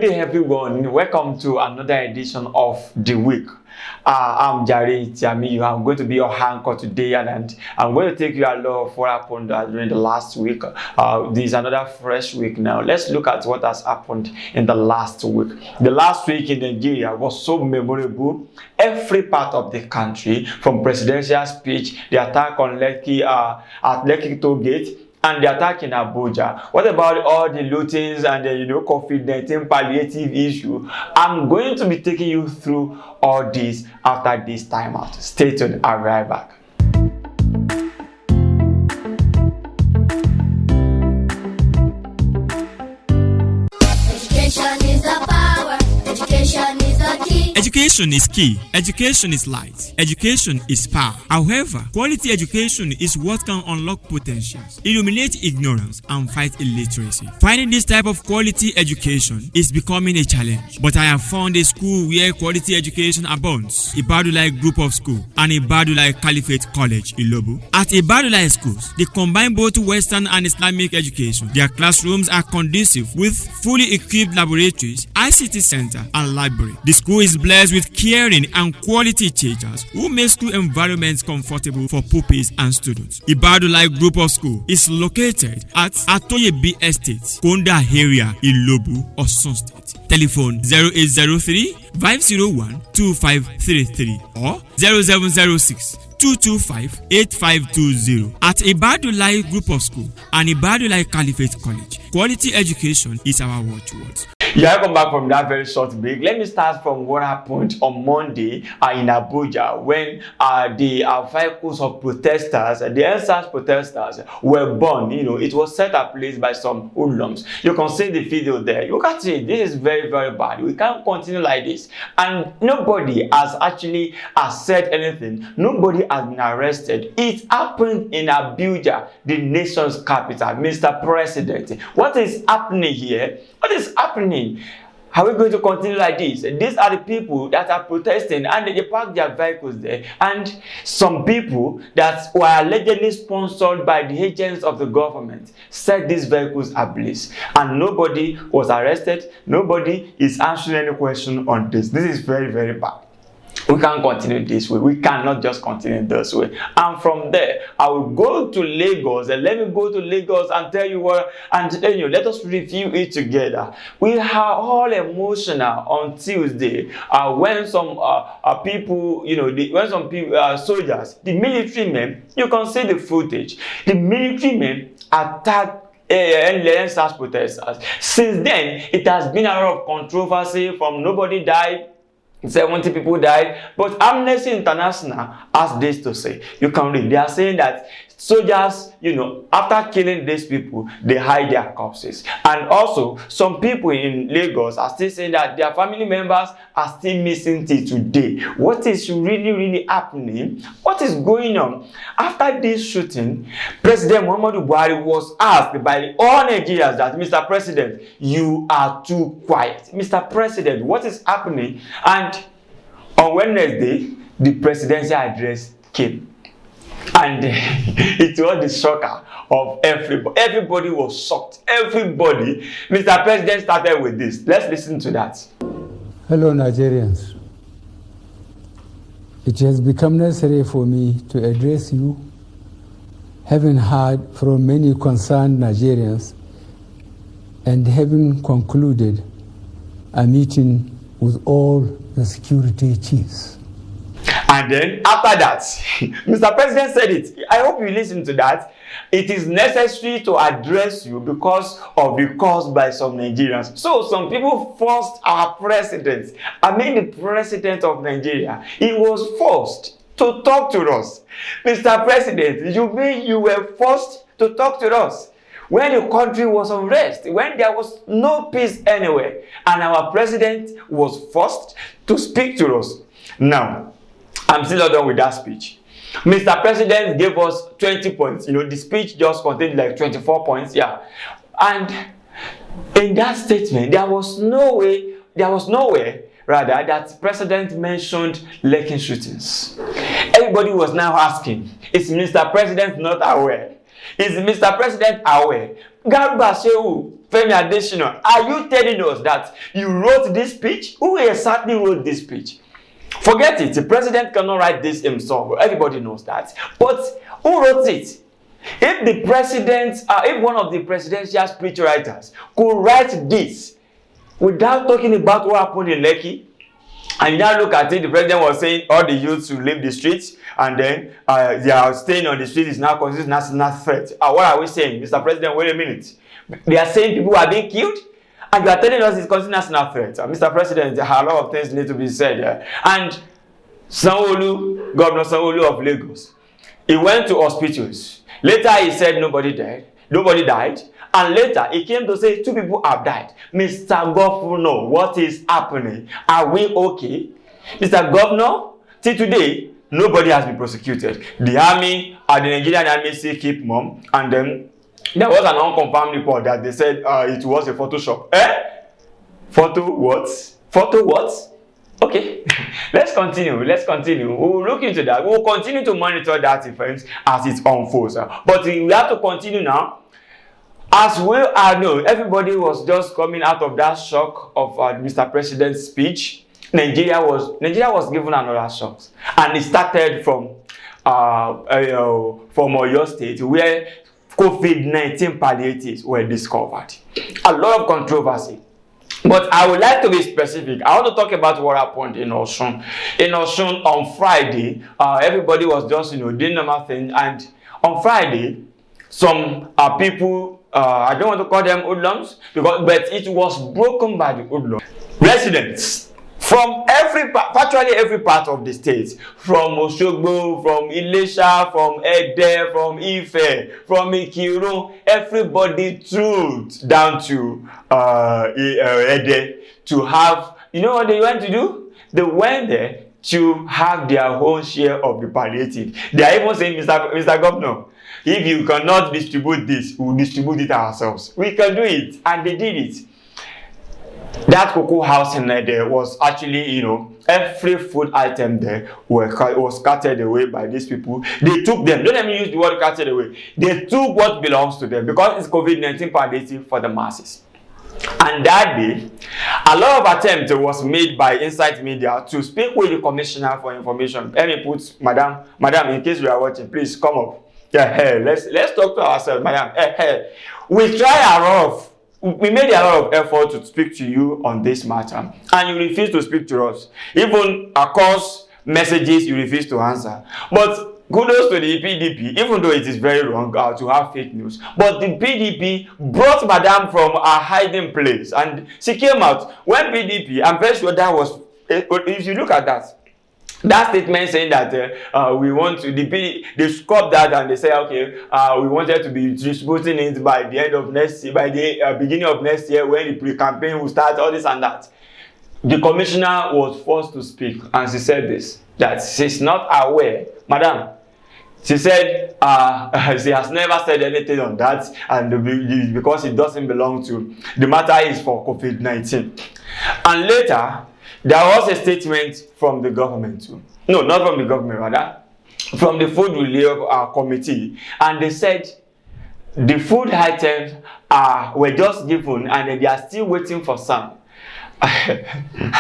day, everyone. Welcome to another edition of The Week. I'm Jare, Tiamiyu. I'm going to be your anchor today, and I'm going to take you along of what happened during the last week. This is another fresh week now. Let's look at what has happened in the last week. The last week in Nigeria was so memorable. Every part of the country, from presidential speech, the attack on Lekki at Lekki toll gate, and the attack in Abuja. What about all the lootings and the COVID-19 palliative issue? I'm going to be taking you through all this after this time out. Stay tuned, I'll be right back. Education is the power. Education is the key. Education is key. Education is light. Education is power. However, quality education is what can unlock potentials, eliminate ignorance, and fight illiteracy. Finding this type of quality education is becoming a challenge. But I have found a school where quality education abounds. Ibadulai Group of School and Ibadulai Caliphate College, Ilobu. At Ibadulai schools, they combine both Western and Islamic education. Their classrooms are conducive with fully equipped laboratories, ICT center, and library. The school is blessed with caring and quality teachers who make school environments comfortable for pupils and students. Ibadulai Group of School is located at Atoyebi Estate, Konda area, Ilobu, Osun State. Telephone 0803 501 2533 or 0706 225 8520. At Ibadulai Group of School and Ibadulai Caliphate College, quality education is our watchword. Yeah, welcome back from that very short break. Let me start from what happened on Monday in Abuja when the vehicles of protesters, the NSAS protesters, were burned. It was set ablaze by some hoodlums. You can see the video there. You can see this is very, very bad. We can't continue like this. And nobody has actually said anything. Nobody has been arrested. It happened in Abuja, the nation's capital. Mr. President, what is happening here? What is happening? Are we going to continue like this? These are the people that are protesting and they park their vehicles there. And some people that were allegedly sponsored by the agents of the government set these vehicles ablaze. And nobody was arrested. Nobody is answering any question on this. This is very, very bad. We can't continue this way. We cannot just continue this way. And from there, I will go to Lagos. And let me go to Lagos and tell you what, and then let us review it together. We are all emotional on Tuesday when some people, when some people, soldiers, the military men, you can see the footage. The military men attacked and NSAS protesters. Since then, it has been a lot of controversy from nobody died. 70 people died, but Amnesty International has this to say. You can read. They are saying that soldiers, after killing these people, they hide their corpses. And also, some people in Lagos are still saying that their family members are still missing till today. What is really, really happening? What is going on? After this shooting, President Muhammadu Buhari was asked by all Nigerians that, Mr. President, you are too quiet. Mr. President, what is happening? And on Wednesday, the presidential address came. And it was the shocker of everybody. Everybody was shocked. Everybody. Mr. President started with this. Let's listen to that. Hello, Nigerians. It has become necessary for me to address you, having heard from many concerned Nigerians and having concluded a meeting with all the security chiefs. And then after that, Mr. President said it. I hope you listen to that. It is necessary to address you because of the cause by some Nigerians. So some people forced our president, the president of Nigeria, he was forced to talk to us. Mr. President, you mean you were forced to talk to us? When the country was unrest, when there was no peace anywhere, and our president was forced to speak to us. Now, I'm still not done with that speech. Mr. President gave us 20 points. The speech just contained like 24 points. Yeah. And in that statement, there was nowhere rather that President mentioned Lekki shootings. Everybody was now asking, is Mr. President not aware? Is Mr. President aware? Garba Shehu, Femi Adesina, are you telling us that you wrote this speech? Who exactly wrote this speech? Forget it. The president cannot write this himself. Everybody knows that. But who wrote it? If the president, if one of the presidential speech writers could write this without talking about what happened in Lekki, and you now look at it, the president was saying all the youths should leave the streets, and then they are staying on the street is now considered national threat. What are we saying, Mr. President? Wait a minute. They are saying people are being killed, and you are telling us it's considered national threat. Mr. President, a lot of things need to be said. And Sanwo-Olu, Governor Sanwo-Olu of Lagos, he went to hospitals. Later he said nobody died. And later he came to say 2 people have died. Mr. Governor, what is happening? Are we okay? Mr. Governor, till today, nobody has been prosecuted. The army, the Nigerian army still keep mum, and then there was an unconfirmed report that they said it was a Photoshop. Photo what? Photo what? Okay, let's continue. We'll look into that. We'll continue to monitor that event as it unfolds. But we have to continue now. As well, I know everybody was just coming out of that shock of Mr. President's speech. Nigeria was given another shock, and it started from Oyo State, where COVID-19 palliatives were discovered. A lot of controversy. But I would like to be specific. I want to talk about what happened in Osun. In Osun on Friday, everybody was just doing normal thing, and on Friday, some people, I don't want to call them hoodlums, but it was broken by the hoodlums. Residents from virtually every part of the state, from Osogbo, from Ilesha, from Ede, from Ife, from Ikirun, everybody trooped down to Ede to have, you know what they went to do? They went there to have their own share of the palliative. They are even saying, Mr. Governor, if you cannot distribute this, we'll distribute it ourselves. We can do it, and they did it. That cocoa house in there was actually, every food item there was carted away by these people. They took them. Don't let me use the word carted away. They took what belongs to them because it's COVID-19 palliative for the masses. And that day, a lot of attempts was made by Insight Media to speak with the commissioner for information. Let me put, Madam, in case you are watching, please come up. Let's talk to ourselves, Madam. We made a lot of effort to speak to you on this matter, and you refuse to speak to us. Even across messages, you refuse to answer. But kudos to the PDP, even though it is very wrong to have fake news. But the PDP brought Madam from a hiding place, and she came out. When PDP, I'm very sure that was, if you look at that statement saying that we want to, they scope that and they say, okay, we wanted to be distributing it by the end of next year, by the beginning of next year when the pre-campaign will start, all this and that. The commissioner was forced to speak, and she said this, that she's not aware. Madam, she said she has never said anything on that, and because it doesn't belong to, the matter is for COVID-19. And later, there was a statement from the government too. No, not from the government, rather. From the Food Relief Committee. And they said the food items were just given and they are still waiting for some.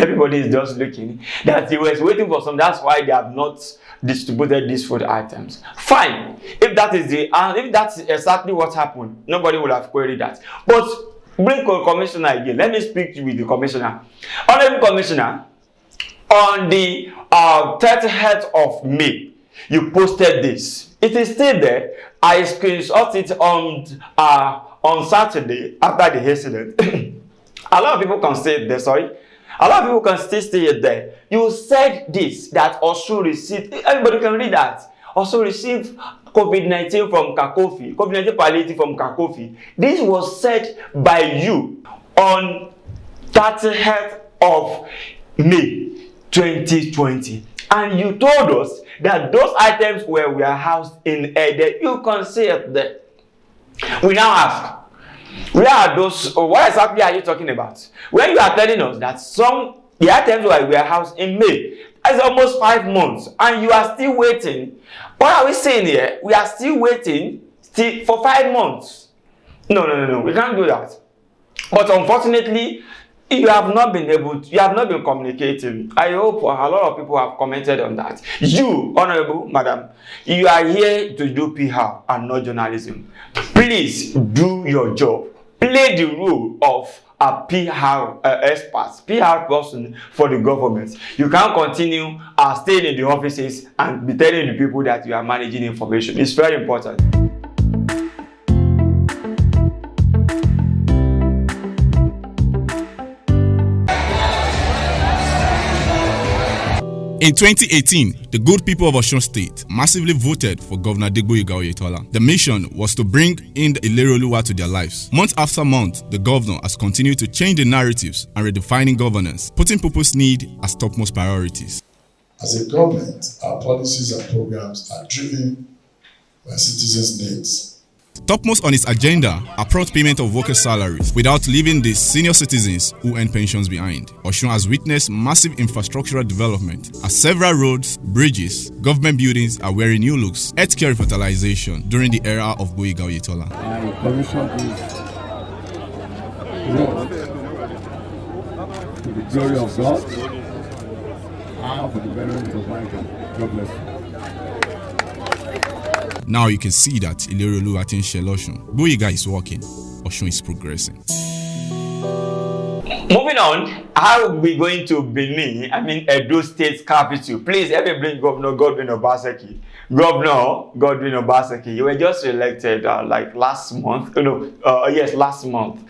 Everybody is just looking. That he was waiting for some. That's why they have not distributed these food items. Fine. If that's exactly what happened, nobody would have queried that. But bring commissioner again. Let me speak with the commissioner. Honorable Commissioner, on the 30th of May, you posted this. It is still there. I screenshot it on Saturday after the incident. A lot of people can say it there, sorry. A lot of people can still say it there. You said this, that Osun received, everybody can read that. Also received COVID-19 from Kakofi, COVID-19 palliative from Kakofi. This was said by you on 30th of May 2020. And you told us that those items were warehoused in Ede. You can see it there. We now ask, where are those, or what exactly are you talking about? When you are telling us that the items were warehoused in May, that's almost 5 months, and you are still waiting. What are we saying here? We are still waiting for 5 months. No. We can't do that. But unfortunately, you have not been communicating. I hope a lot of people have commented on that. You, Honorable Madam, you are here to do PR and not journalism. Please do your job. Play the role of a PR expert, PR person for the government. You can't continue staying in the offices and be telling the people that you are managing information. It's very important. In 2018, the good people of Osun State massively voted for Governor Adegboyega Oyetola. The mission was to bring in the Ileroluwa to their lives. Month after month, the governor has continued to change the narratives and redefining governance, putting people's need as topmost priorities. As a government, our policies and programs are driven by citizens' needs. Topmost on its agenda are prompt payment of workers' salaries without leaving the senior citizens who earn pensions behind. Osun has witnessed massive infrastructural development as several roads, bridges, government buildings are wearing new looks, healthcare revitalization during the era of Boyega Oyetola. My commission is Lord, to the glory of God and for the betterment of mankind. God bless you. Now you can see that Ileroluwa tin shell Osun. Boyega is working. Osun is progressing. Moving on, how are we going to Benin? Edo State capital. Please help me bring Governor Godwin Obaseki. Governor Godwin Obaseki, you were just elected last month. Last month,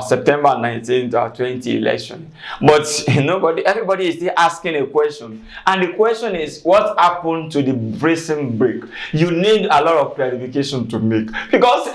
September 19th, 20 election. But everybody is still asking a question. And the question is, what happened to the prison break? You need a lot of clarification to make. Because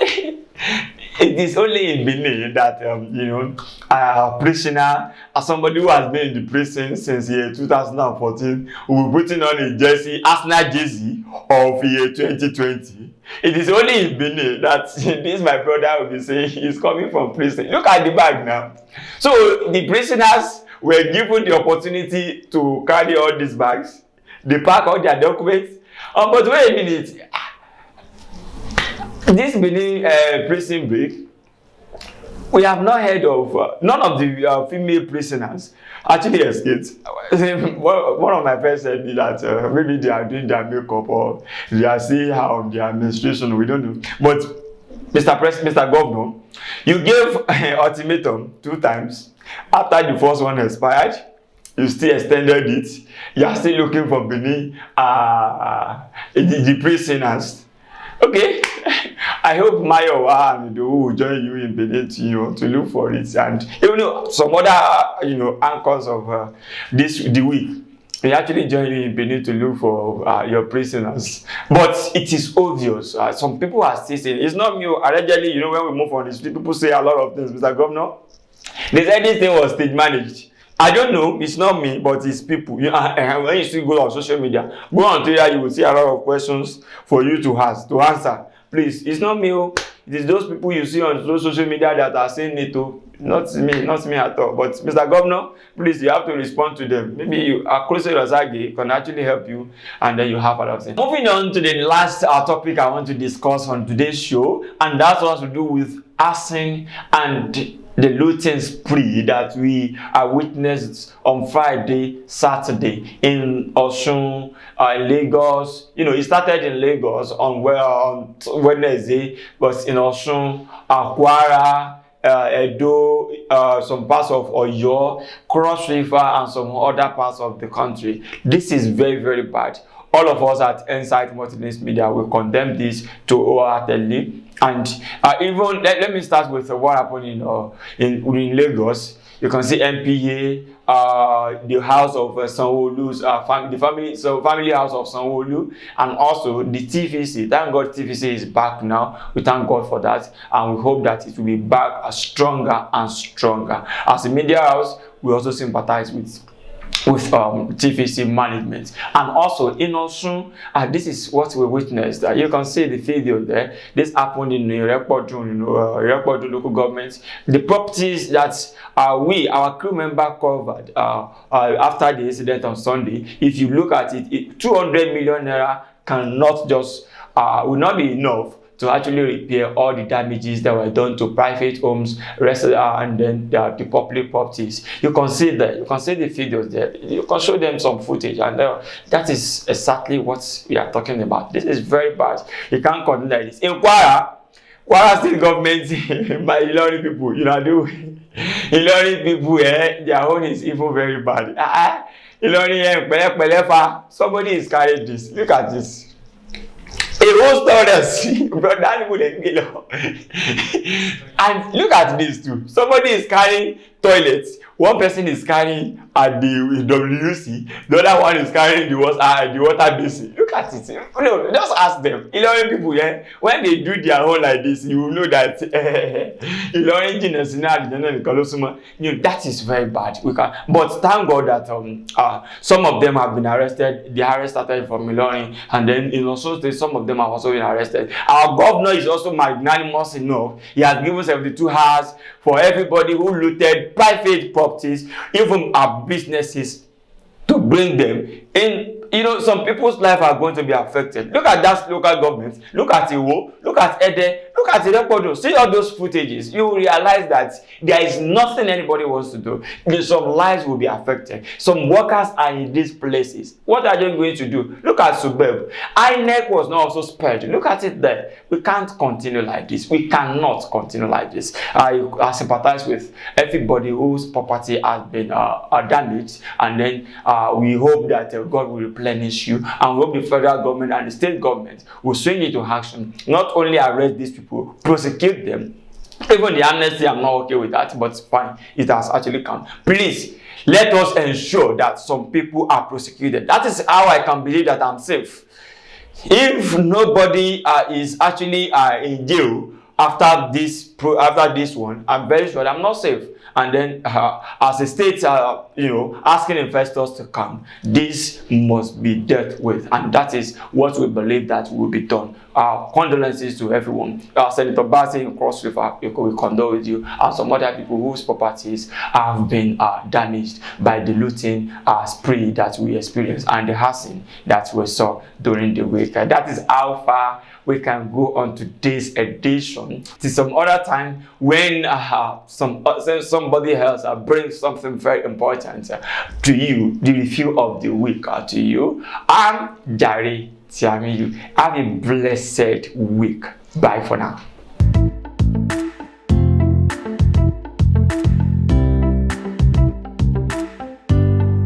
it is only in Benin that, a prisoner, somebody who has been in the prison since year 2014, will be putting on a jersey, Arsenal jersey of year 2020. It is only in Benin that this my brother will be saying he's coming from prison. Look at the bag now. So the prisoners were given the opportunity to carry all these bags. They pack all their documents. But wait a minute. This Benin prison break, we have not heard of none of the female prisoners actually escaped. One of my friends said that maybe they are doing their makeup or they are seeing how their menstruation. We don't know. But Mr. Governor, you gave ultimatum 2 times. After the first one expired, you still extended it. You are still looking for Benin the prisoners. Okay. I hope Mayo and will join you in Benin to look for it, and even though some other anchors of the week they actually join you in Benin to look for your prisoners. But it is obvious. Some people are still saying it's not me. Allegedly, when we move on the street, people say a lot of things. Mr. Governor, they said this thing was stage managed. I don't know, it's not me, but it's people. When you still go on social media, go on Twitter, you will see a lot of questions for you to answer. Please, it's not me. It is those people you see on social media that are saying it to. Not me at all. But Mr. Governor, please, you have to respond to them. Maybe you are closer to Azagi, can actually help you, and then you have a lot of things. Moving on to the last topic I want to discuss on today's show, and that has to do with Arson and the looting spree that we witnessed on Friday, Saturday in Osun, Lagos. It started in Lagos on Wednesday, but in Osun, Kwara, Edo, some parts of Oyo, Cross River, and some other parts of the country. This is very, very bad. All of us at Insight Multilinks Media will condemn this wholeheartedly. And even let me start with what happened in Lagos. You can see MPA, the house of Sanwo-Olu's family house of Sanwo-Olu, and also the TVC. Thank God TVC is back now. We thank God for that, and we hope that it will be back stronger and stronger. As a media house, we also sympathize with TVC management. And also in Osun, this is what we witnessed. You can see the video there. This happened in Irepodu local government. The properties that our crew member covered after the incident on Sunday, if you look at it, 200 million naira cannot just will not be enough to actually repair all the damages that were done to private homes, and then the public properties. You can see the figures there. You can show them some footage, and that is exactly what we are talking about. This is very bad. You can't continue like this. In Kwara state government, by Ilorin people, Ilorin people, their own is even very bad. Ilorin, somebody is carrying this. Look at this. A whole story, brother. And look at this too. Somebody is carrying toilets. One person is carrying the WC. The other one is carrying the water basin. Look at it. No, just ask them. Ilorin people, when they do their own like this, you will know that that is very bad. But thank God that some of them have been arrested. The arrest started from Ilorin, and then in Osun State, some of them have also been arrested. Our governor is also magnanimous enough. He has given 72 hours for everybody who looted private properties, even our businesses, to bring them in. Some people's life are going to be affected. Look at that local government. Look at Iwo. Look at Ede. Look at Irepodo. See all those footages. You will realize that there is nothing anybody wants to do. Some lives will be affected. Some workers are in these places. What are they going to do? Look at Subeb. INEC was not also spared. Look at it there. We can't continue like this. We cannot continue like this. I sympathize with everybody whose property has been damaged, and then we hope that God will replenish you, and we hope the federal government and the state government will swing into action. Not only arrest these people, prosecute them. Even the amnesty, I'm not okay with that, but fine, it has actually come. Please, let us ensure that some people are prosecuted. That is how I can believe that I'm safe. If nobody is actually in jail after this one, I'm very sure I'm not safe. And then as a state, asking investors to come, this must be dealt with, and that is what we believe that will be done. Condolences to everyone. Senator Bassey in Cross River, we condole with you, and some other people whose properties have been damaged by the looting spree that we experienced and the harassing that we saw during the week. That is how far we can go on today's edition. Till some other time when somebody else brings something very important to you, the review of the week to you. I'm Jare. Tiamiyu. Have a blessed week. Bye for now.